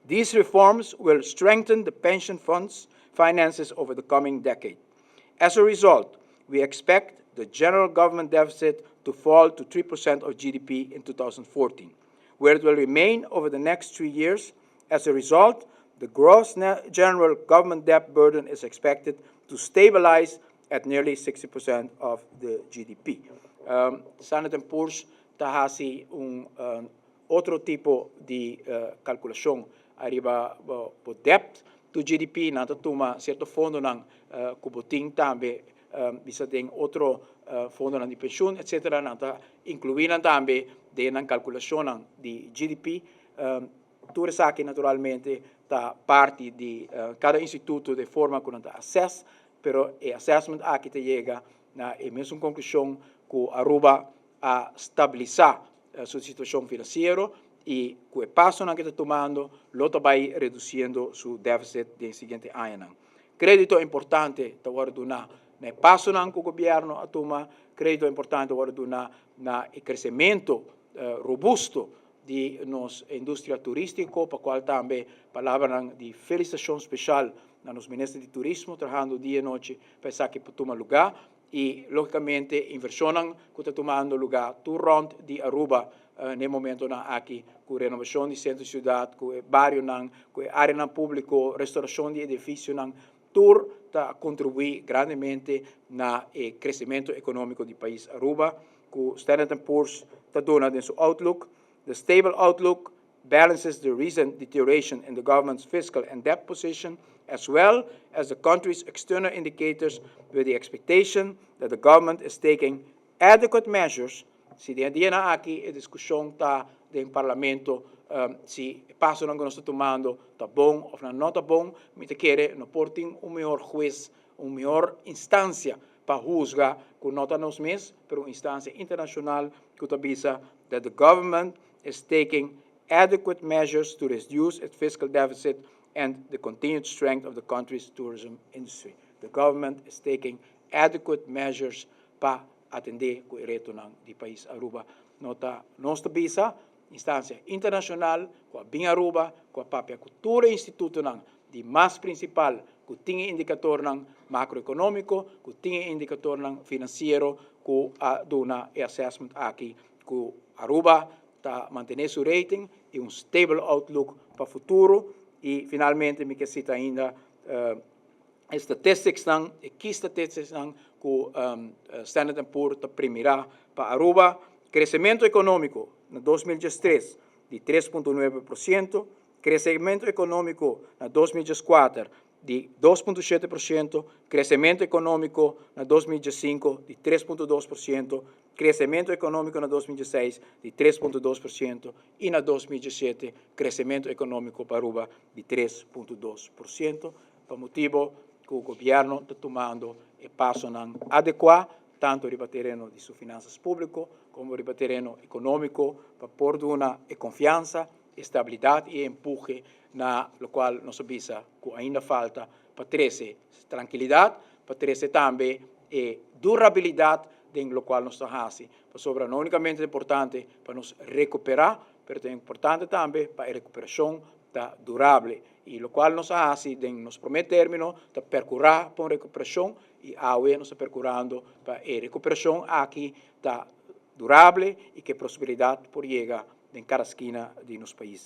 These reforms will strengthen the pension funds finances over the coming decade. As a result, we expect the general government deficit to fall to 3% of GDP in 2014, where it will remain over the next 3 years. As a result, the gross general government debt burden is expected to stabilize at nearly 60% of the GDP. Standard & Poor's tahasi otro tipo de calculação arriba po debt to GDP na tuma certo fundo ng kubuting tambe bisa ding otro fundo ng pensyon etc. nata incluinan tambe de ng calculação ng di GDP tudo sa aqui naturalmente ta parte de cada instituto de forma com anta assess pero e assessment aqui te chega na e mesmo conclusão que Aruba a stabilizar sua situação financeira e com o passo que está tomando, lo vai reduzindo seu déficit no seguinte ano. Crédito importante está guardando na passo que o governo a toma, crédito importante guardando na crescimento robusto de nossa indústria turística, para qual também palavra de felicitação especial na nos ministros de turismo, trabalhando dia e noite para que toma lugar e logicamente inversão que está tomando lugar turno de Aruba no momento aqui com renovação de centro de cidade, com bairro com área público, restauração de edifícios tur está contribuir grandemente na crescimento econômico do país Aruba, com Standard & Poor's está dando seu outlook. The stable outlook balances the recent deterioration in the government's fiscal and debt position, as well as the country's external indicators, with the expectation that the government is taking adequate measures. Se dia na aqui a discussão está no parlamento se passo que nós estamos tomando está bom ou não está bom, me te quer não portem melhor juiz, melhor instância para juzgar que não está nos mesmos, mas uma instância internacional que avisa that the government is taking adequate measures to reduce its fiscal deficit and the continued strength of the country's tourism industry. The government is taking adequate measures para atender o reto do país Aruba. Nós bisa instância internacional, com a BIM Aruba, com a própria cultura instituto de mais principal, que tinha indicador macroeconômico, que tinha indicador financeiro, que a duna e assessment aqui, que Aruba está mantendo seu rating e stable outlook para o futuro. E finalmente me cita ainda statistics e key statistics que Standard & Poor's está primeira para Aruba. Crescimento econômico na 2013 de 3,9%, crescimento econômico na 2014 de 2,7%, crescimento econômico na 2005 de 3,2%, crescimento econômico na 2016 de 3,2% e na 2017 crescimento econômico para Aruba de 3,2%, por motivo que o governo está tomando e passo adequado tanto no terreno de suas finanças públicas como no terreno econômico para pôr uma confiança, estabilidade e empurre na lo qual nós sabemos que ainda falta para trazer tranquilidade, para trazer também durabilidade dentro do qual nós estamos. Para não unicamente é importante para nos recuperar, mas é importante também para a recuperação durável. E o qual nós fazemos dentro do nosso primeiro término, para percorrer para a recuperação e agora nós estamos percorrendo para a recuperação aqui durável e que a prosperidade por chegar em cada esquina de nosso país.